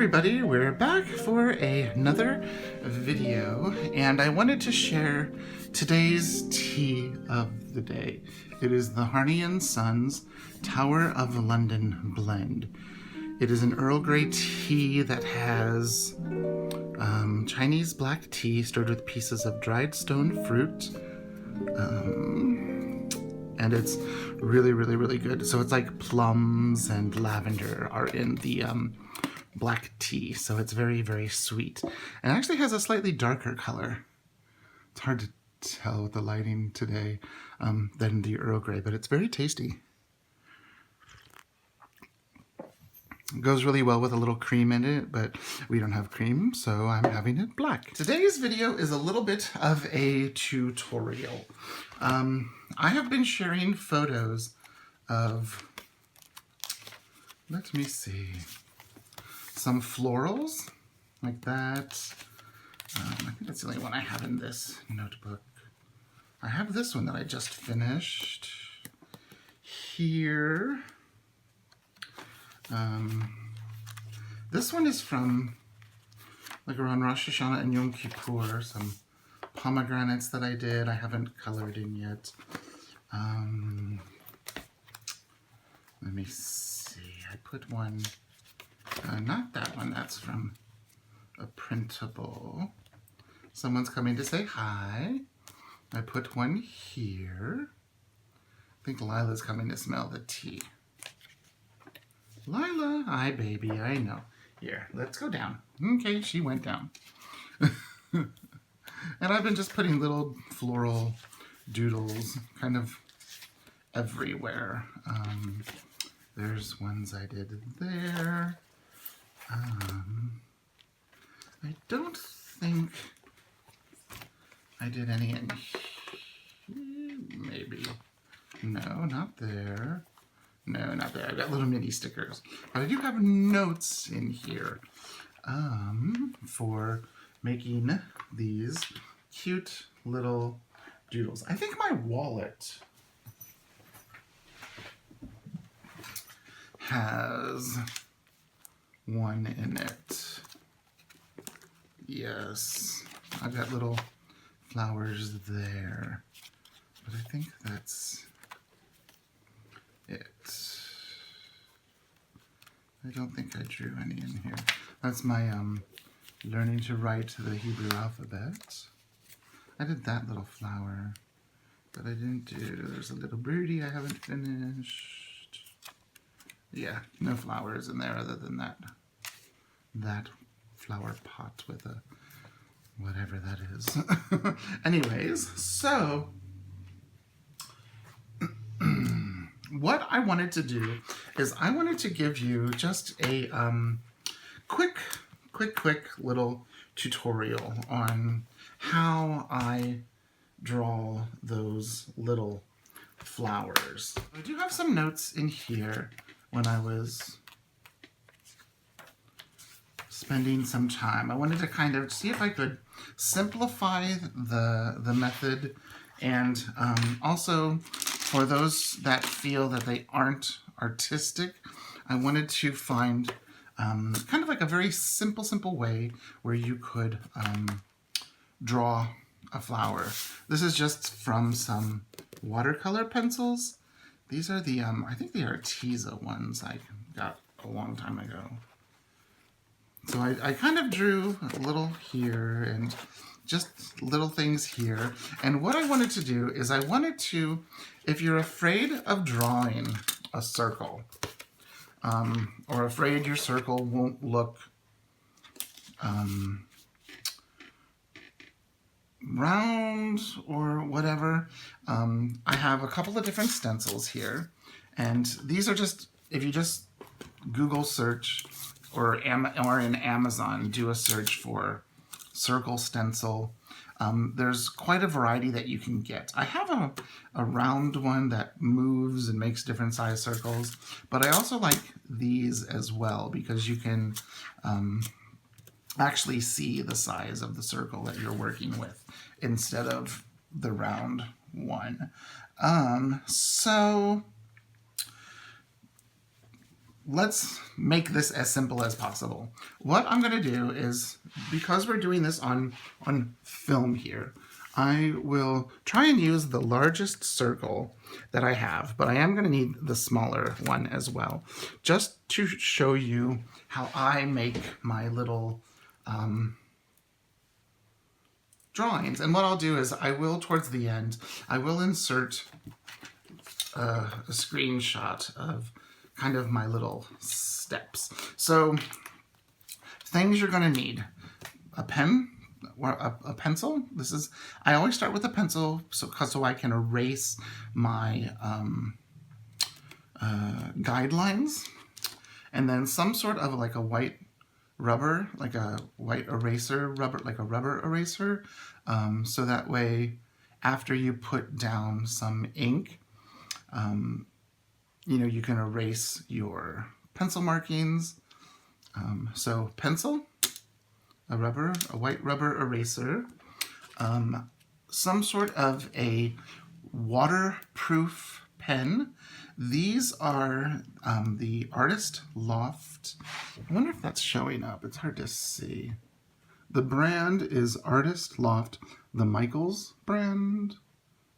everybody, we're back for another video, and I wanted to share today's tea of the day. It is the Harney & Sons Tower of London blend. It is an Earl Grey tea that has Chinese black tea stirred with pieces of dried stone fruit, and it's really good. So it's like plums and lavender are in the black tea, so it's very sweet, and it actually has a slightly darker color. It's hard to tell with the lighting today than the Earl Grey, but it's very tasty. It goes really well with a little cream in it, but we don't have cream, so I'm having it black. Today's video is a little bit of a tutorial. I have been sharing photos of, let me see, some florals, like that. I think that's the only one I have in this notebook. I have this one that I just finished here. This one is from like around Rosh Hashanah and Yom Kippur, some pomegranates that I did. I haven't colored in yet. Let me see, I put one, not that one, that's from a printable. Someone's coming to say hi. I put one here. I think Lila's coming to smell the tea. Lila, hi baby, I know. Here, let's go down. Okay, she went down. And I've been just putting little floral doodles kind of everywhere. There's ones I did there. I don't think I did any in here, maybe. No, not there. No, not there. I've got little mini stickers. But I do have notes in here for making these cute little doodles. I think my wallet has one in it. Yes, I've got little flowers there, but I think that's it. I don't think I drew any in here. That's my learning to write the Hebrew alphabet. I did that little flower, but I didn't do, there's a little birdie I haven't finished. Yeah, no flowers in there other than that flower pot with a whatever that is. Anyways, so what I wanted to do is I wanted to give you just a quick little tutorial on how I draw those little flowers. I do have some notes in here when I was spending some time. I wanted to kind of see if I could simplify the method, and also for those that feel that they aren't artistic, I wanted to find kind of like a very simple way where you could draw a flower. This is just from some watercolor pencils. These are the, I think the Arteza ones I got a long time ago. So I kind of drew a little here and just little things here. And what I wanted to do is I wanted to, if you're afraid of drawing a circle, or afraid your circle won't look round or whatever, I have a couple of different stencils here. And these are just, if you just Google search or in Amazon, do a search for circle stencil. There's quite a variety that you can get. I have a round one that moves and makes different size circles, but I also like these as well because you can actually see the size of the circle that you're working with instead of the round one. So let's make this as simple as possible. What I'm going to do is, because we're doing this on film here, I will try and use the largest circle that I have, but I am going to need the smaller one as well, just to show you how I make my little drawings. And what I'll do is I will, towards the end, I will insert a screenshot of kind of my little steps. So things you're going to need: a pen, or a pencil. This is, I always start with a pencil so I can erase my guidelines, and then some sort of like a white rubber, like a white eraser rubber, like a rubber eraser, so that way after you put down some ink, you know, you can erase your pencil markings. So pencil, a white rubber eraser, some sort of a waterproof pen. These are the Artist Loft. I wonder if that's showing up. It's hard to see. The brand is Artist Loft, the Michaels brand.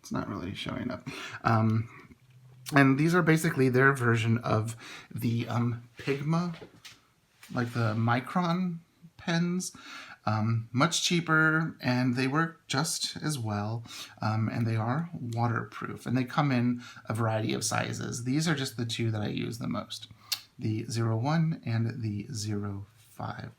It's not really showing up. And these are basically their version of the Pigma, like the Micron pens. Much cheaper, and they work just as well, and they are waterproof, and they come in a variety of sizes. These are just the two that I use the most, the 01 and the 05.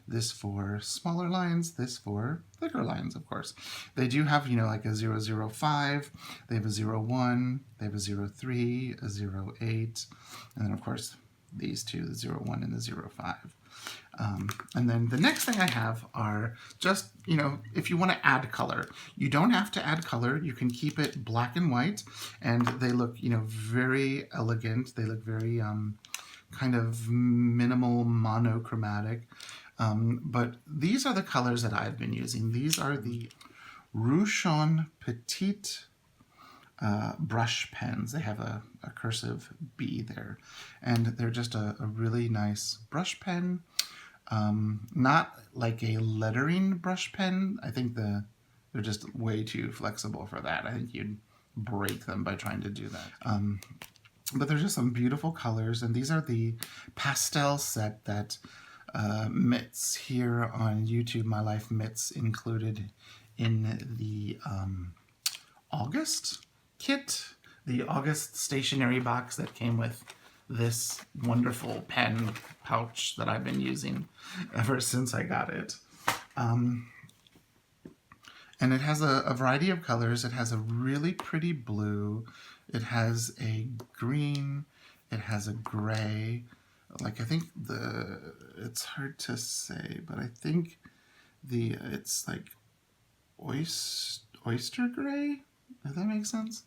This for smaller lines, this for thicker lines, of course. They do have, you know, like a 005, they have a 01, they have a 03, a 08, and then of course these two, the 01 and the 05. And then the next thing I have are just, you know, if you want to add color, you don't have to add color. You can keep it black and white, and they look, you know, very elegant. They look very kind of minimal, monochromatic. But these are the colors that I've been using. These are the Rouchon Petite brush pens. They have a cursive B there, and they're just a really nice brush pen. Not like a lettering brush pen. I think they're just way too flexible for that. I think you'd break them by trying to do that. But there's just some beautiful colors, and these are the pastel set that Mitts here on YouTube, My Life Mitts, included in the August kit, the August stationery box that came with this wonderful pen pouch that I've been using ever since I got it. And it has a variety of colors. It has a really pretty blue. It has a green. It has a gray. Like, I think it's hard to say, but I think it's like oyster gray, if that makes sense.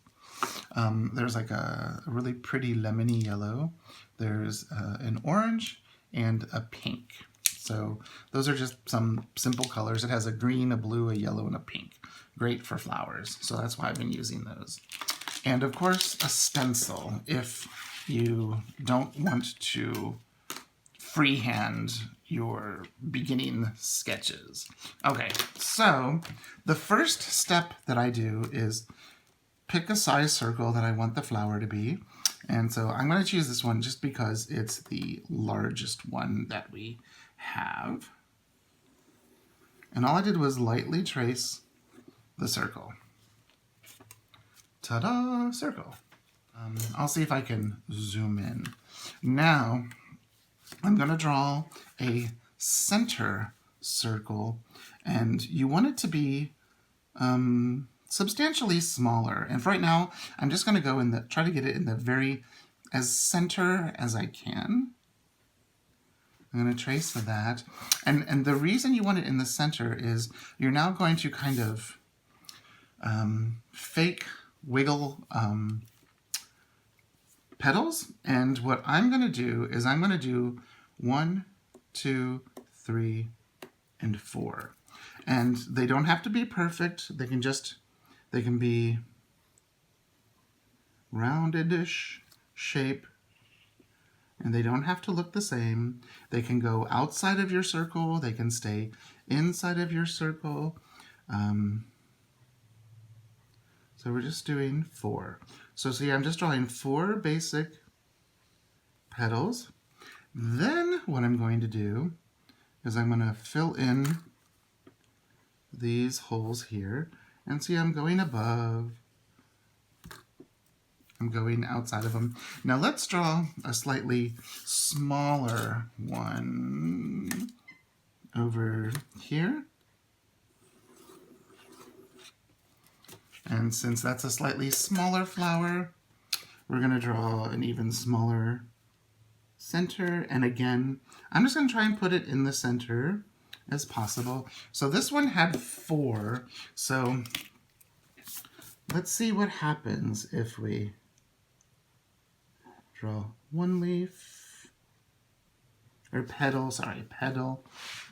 There's like a really pretty lemony yellow. There's an orange and a pink. So those are just some simple colors. It has a green, a blue, a yellow, and a pink. Great for flowers. So that's why I've been using those. And of course, a stencil if you don't want to freehand your beginning sketches. Okay, so the first step that I do is pick a size circle that I want the flower to be. And so I'm going to choose this one just because it's the largest one that we have. And all I did was lightly trace the circle. Ta-da! Circle. I'll see if I can zoom in. Now, I'm going to draw a center circle, and you want it to be substantially smaller. And for right now, I'm just going to go try to get it in the as center as I can. I'm going to trace that. And the reason you want it in the center is you're now going to kind of fake wiggle petals. And what I'm going to do is I'm going to do 1, 2, 3, and 4. And they don't have to be perfect. They can be rounded-ish shape, And they don't have to look the same. They can go outside of your circle. They can stay inside of your circle. So we're just doing 4. So see, I'm just drawing 4 basic petals. Then what I'm going to do is I'm going to fill in these holes here. And see, I'm going above. I'm going outside of them. Now let's draw a slightly smaller one over here. And since that's a slightly smaller flower, we're going to draw an even smaller center. And again, I'm just going to try and put it in the center as possible. So this one had 4. So let's see what happens if we draw one leaf, or petal, sorry, petal,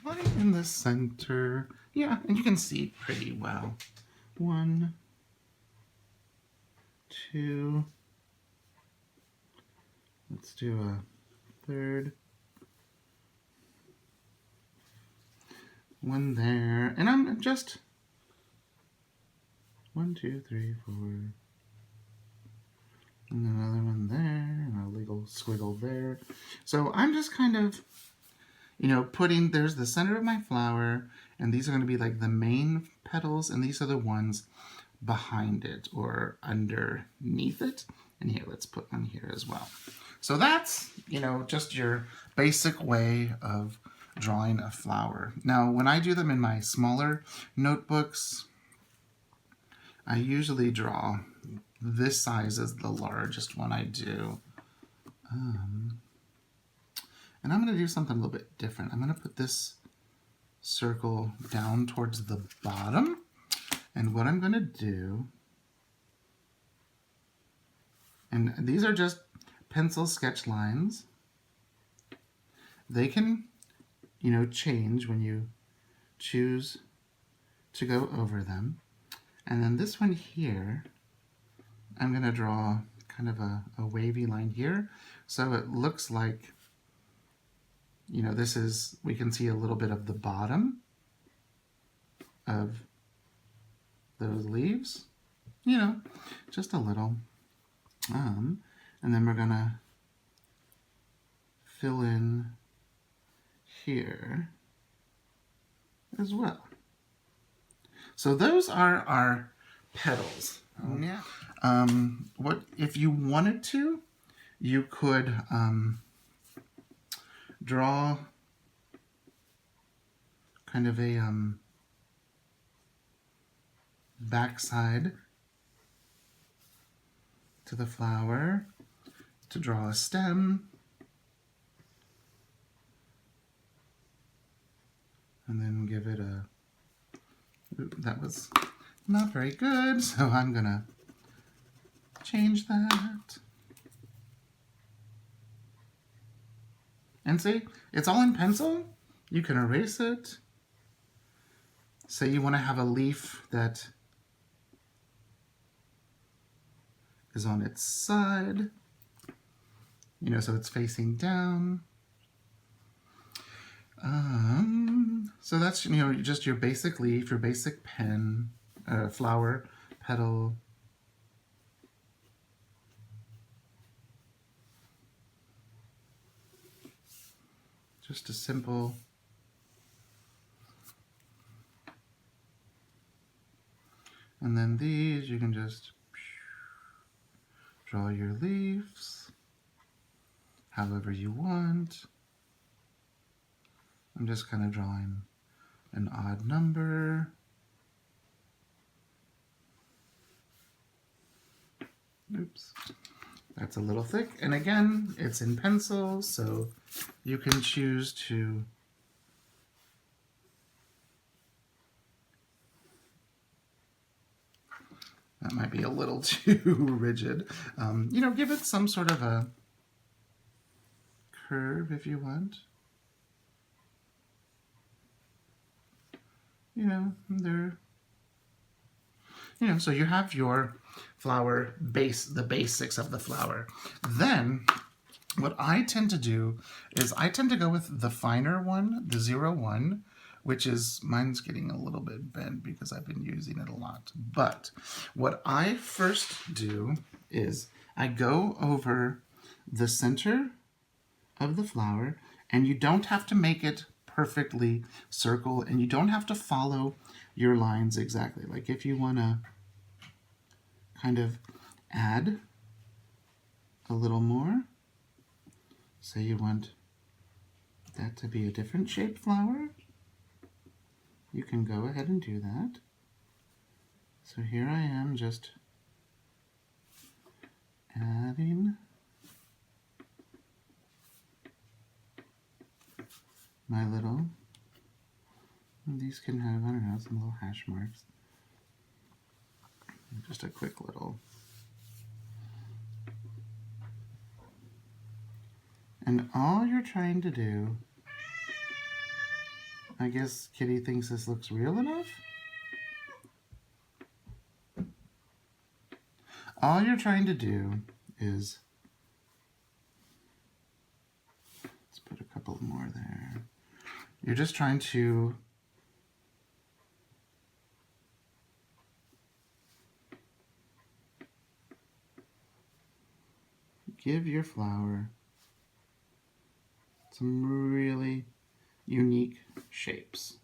right in the center. Yeah, and you can see pretty well. 1, 2, let's do a third. 1 there, and I'm just 1, 2, 3, 4. And another one there, and a little squiggle there. So I'm just kind of, you know, putting, there's the center of my flower, and these are going to be like the main petals, and these are the ones behind it or underneath it. And here, let's put one here as well. So that's, you know, just your basic way of drawing a flower. Now, when I do them in my smaller notebooks, I usually draw this size is the largest one I do. And I'm going to do something a little bit different. I'm going to put this circle down towards the bottom. And what I'm going to do, and these are just pencil sketch lines. They can, you know, change when you choose to go over them. And then this one here, I'm going to draw kind of a wavy line here. So it looks like, you know, this is, we can see a little bit of the bottom of those leaves, you know, just a little. And then we're going to fill in here as well. So those are our petals. Yeah. What if you wanted to, you could draw kind of a backside to the flower to draw a stem, and then give it a, that was not very good, so I'm gonna change that. And see, it's all in pencil. You can erase it. Say you want to have a leaf that is on its side, you know, so it's facing down. So that's, you know, just your basic leaf, your basic pen, flower, petal. Just a simple and then these you can just draw your leaves however you want. I'm just kind of drawing an odd number. Oops, that's a little thick. And again, it's in pencil, so you can choose to that might be a little too rigid. You know, give it some sort of a curve if you want. You know, they're, you know, so you have your flower base, the basics of the flower. Then what I tend to do is I tend to go with the finer one, the 01, which is, mine's getting a little bit bent because I've been using it a lot. But what I first do is I go over the center of the flower, and you don't have to make it perfectly circle, and you don't have to follow your lines exactly. Like if you want to kind of add a little more, say you want that to be a different shaped flower, you can go ahead and do that. So here I am just adding my little, these can have, I don't know, some little hash marks. Just a quick little. And all you're trying to do, I guess Kitty thinks this looks real enough. All you're trying to do is, let's put a couple more there. You're just trying to give your flower some really unique shapes.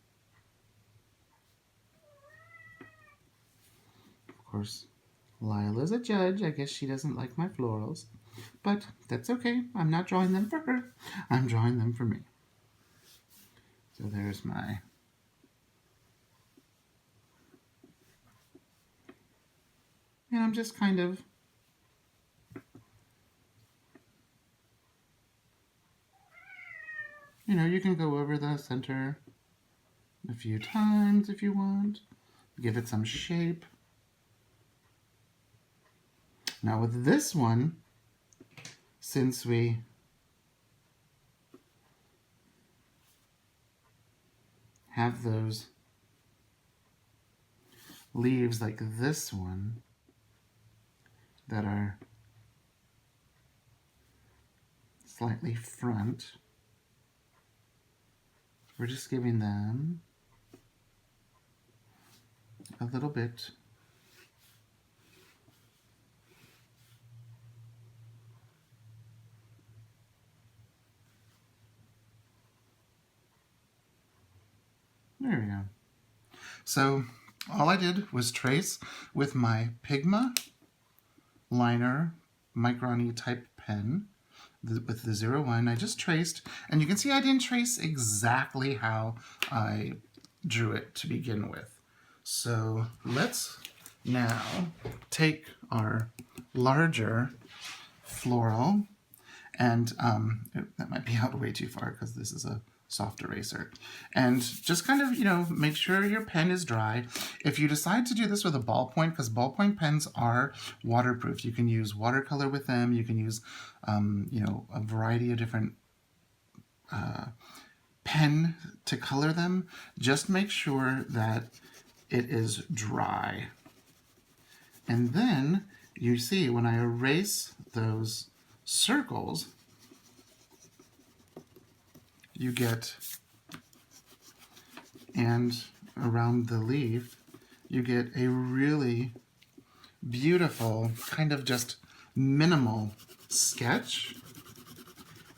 Of course, Lila's a judge. I guess she doesn't like my florals, but that's okay. I'm not drawing them for her. I'm drawing them for me. So there's my and I'm just kind of you can go over the center a few times if you want. Give it some shape. Now with this one, since we have those leaves like this one that are slightly front, we're just giving them a little bit there we go. So all I did was trace with my Pigma liner Micron type pen with the 01. I just traced, and you can see I didn't trace exactly how I drew it to begin with. So let's now take our larger floral, and that might be out way too far because this is a soft eraser, and just kind of make sure your pen is dry. If you decide to do this with a ballpoint, because ballpoint pens are waterproof, you can use watercolor with them, you can use a variety of different pen to color them. Just make sure that it is dry, and then you see when I erase those circles, you get, and around the leaf, you get a really beautiful kind of just minimal sketch,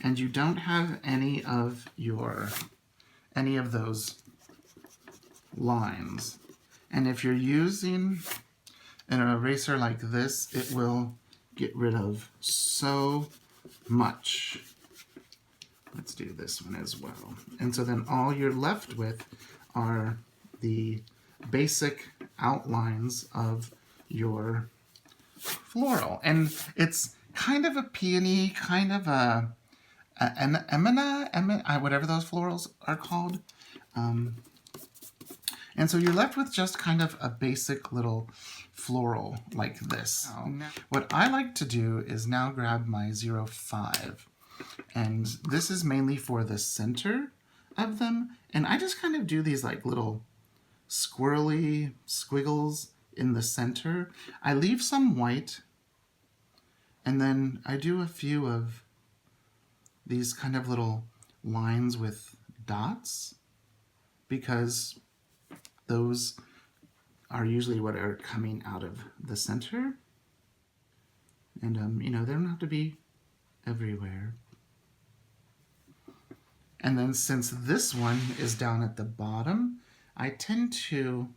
and you don't have any of those lines. And if you're using an eraser like this, it will get rid of so much. Let's do this one as well. And so then all you're left with are the basic outlines of your floral. And it's kind of a peony, kind of an emena, whatever those florals are called. And so you're left with just kind of a basic little floral like this. What I like to do is now grab my 05. And this is mainly for the center of them. And I just kind of do these like little squirrely squiggles in the center. I leave some white, and then I do a few of these kind of little lines with dots, because those are usually what are coming out of the center. And, you know, they don't have to be everywhere. And then since this one is down at the bottom, I tend to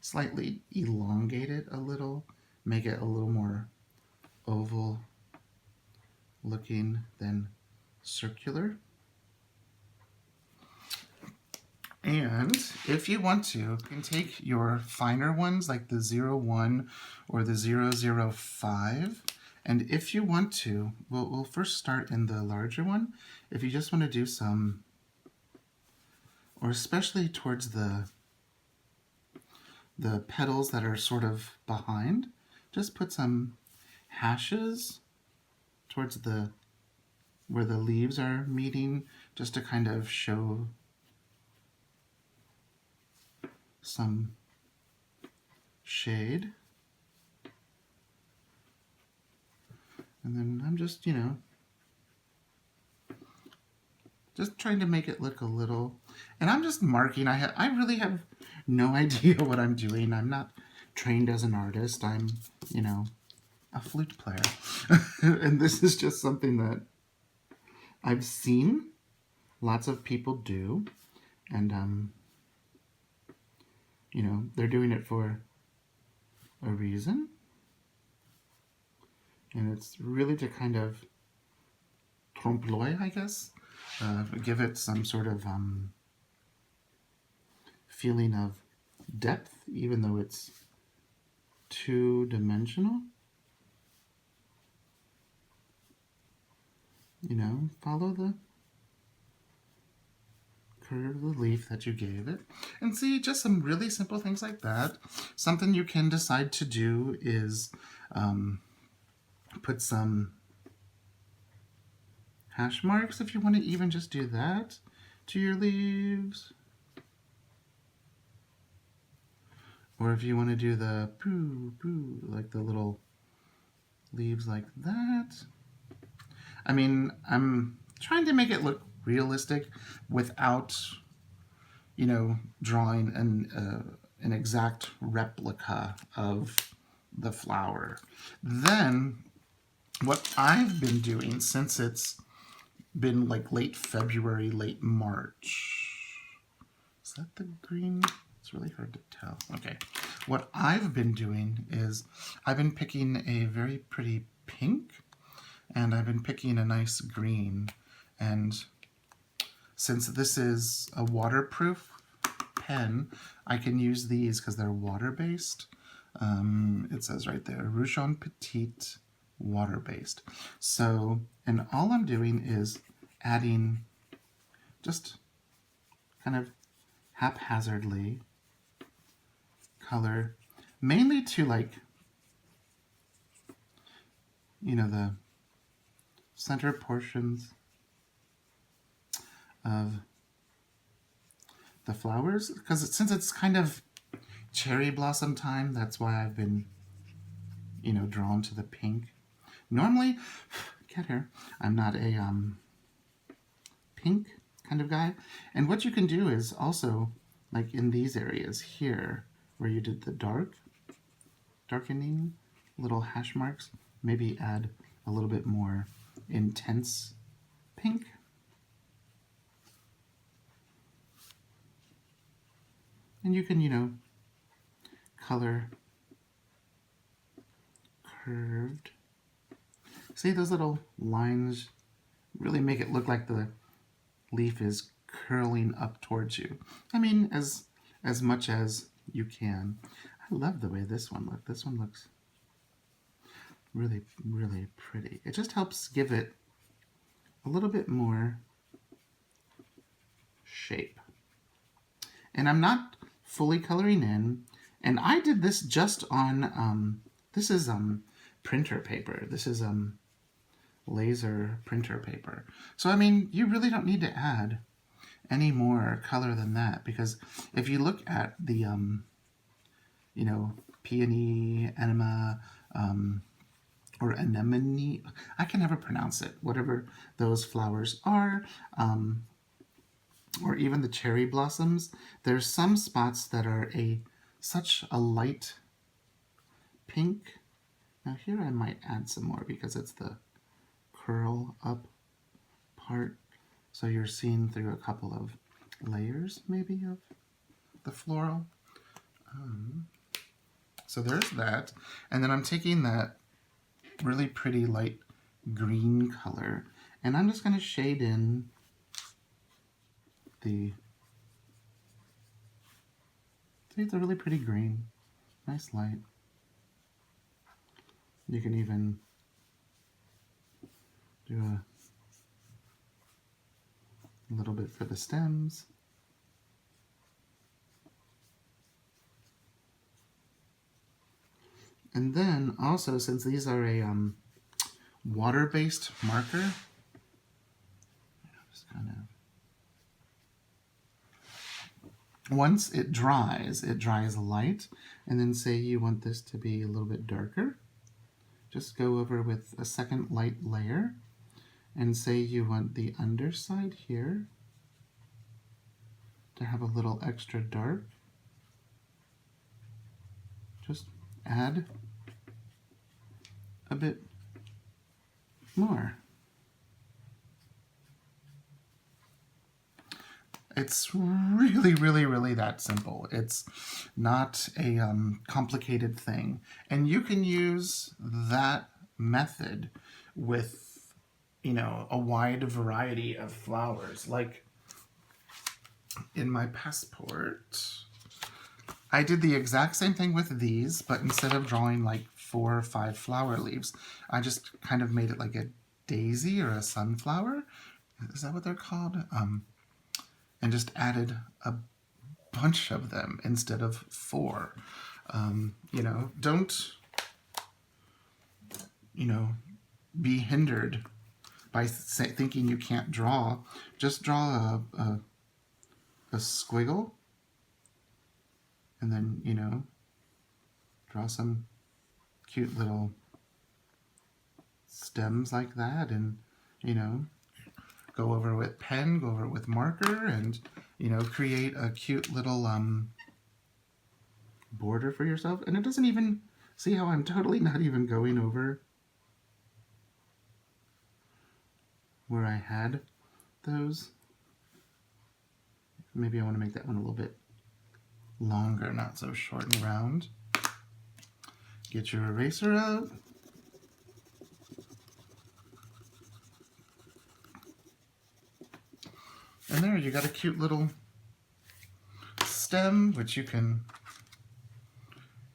slightly elongate it a little, make it a little more oval looking than circular. And if you want to, you can take your finer ones like the 01 or the 005, and if you want to, we'll first start in the larger one. If you just want to do some, or especially towards the petals that are sort of behind, just put some hashes towards the where the leaves are meeting, just to kind of show some shade. And then I'm just, you know, just trying to make it look a little, and I'm just marking. I really have no idea what I'm doing. I'm not trained as an artist. I'm, you know, a flute player. And this is just something that I've seen lots of people do, and you know, they're doing it for a reason, and it's really to kind of trompe l'oeil, I guess, give it some sort of feeling of depth, even though it's two-dimensional. You know, follow the curve of the leaf that you gave it. And see, just some really simple things like that. Something you can decide to do is put some hash marks, if you want to even just do that to your leaves. Or if you want to do the poo, poo, like the little leaves like that. I mean, I'm trying to make it look realistic without, you know, drawing an exact replica of the flower. Then, what I've been doing, since it's been like late February, late March, is that the green? It's really hard to tell. Okay, what I've been doing is I've been picking a very pretty pink, and I've been picking a nice green. And since this is a waterproof pen, I can use these because they're water-based. It says right there, Rougon Petite water-based. So, and all I'm doing is adding just kind of haphazardly color, mainly to, like, you know, the center portions of the flowers, because since it's kind of cherry blossom time, that's why I've been, you know, drawn to the pink. Normally, cat hair, I'm not a pink kind of guy. And what you can do is also, like in these areas here, where you did the darkening, little hash marks, maybe add a little bit more intense pink. And you can, you know, color curved. See, those little lines really make it look like the leaf is curling up towards you. I mean, as much as you can. I love the way this one looks. This one looks really, really pretty. It just helps give it a little bit more shape. And I'm not fully coloring in. And I did this just on, this is printer paper. This is laser printer paper. So, I mean, you really don't need to add any more color than that, because if you look at the, you know, peony, enema, or anemone. I can never pronounce it. Whatever those flowers are, or even the cherry blossoms. There's some spots that are such a light pink. Now here I might add some more because it's the curl up part. So you're seeing through a couple of layers maybe of the floral. So there's that. And then I'm taking that really pretty light green color and I'm just going to shade in see, it's a really pretty green. Nice light. You can even do a little bit for the stems. And then also, since these are a water-based marker, just kind of, once it dries light, and then say you want this to be a little bit darker, just go over with a second light layer, and say you want the underside here to have a little extra dark. Just add a bit more. It's really, really, really that simple. It's not a complicated thing. And you can use that method with, you know, a wide variety of flowers. Like in my passport, I did the exact same thing with these, but instead of drawing like 4 or 5 flower leaves, I just kind of made it like a daisy or a sunflower. Is that what they're called? And just added a bunch of them instead of 4. You know, don't, you know, be hindered by thinking you can't draw. Just draw a squiggle, and then, you know, draw some cute little stems like that, and, you know, go over with pen, go over with marker, and, you know, create a cute little border for yourself. And it doesn't even, see how I'm totally not even going over where I had those. Maybe I want to make that one a little bit longer, not so short and round. Get your eraser out. And there, you got a cute little stem, which you can,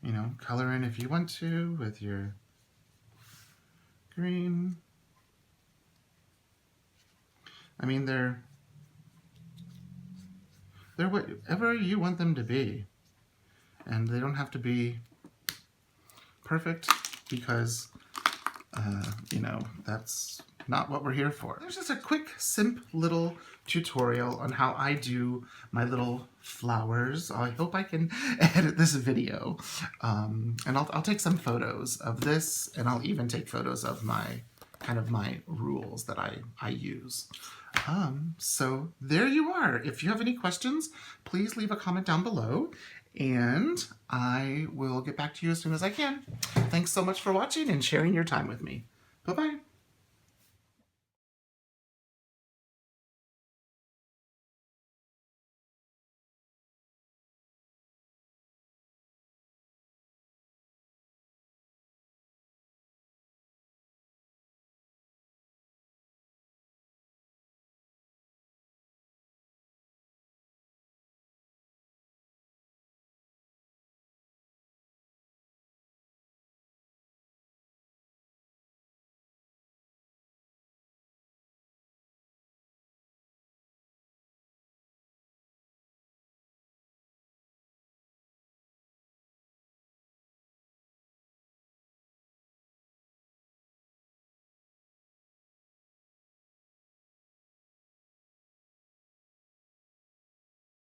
you know, color in if you want to with your green. I mean, they're whatever you want them to be. And they don't have to be perfect because, you know, that's not what we're here for. There's just a quick, simple little tutorial on how I do my little flowers. I hope I can edit this video. And I'll take some photos of this, and I'll even take photos of my rules that I use. So there you are. If you have any questions, please leave a comment down below, and I will get back to you as soon as I can. Thanks so much for watching and sharing your time with me. Bye-bye.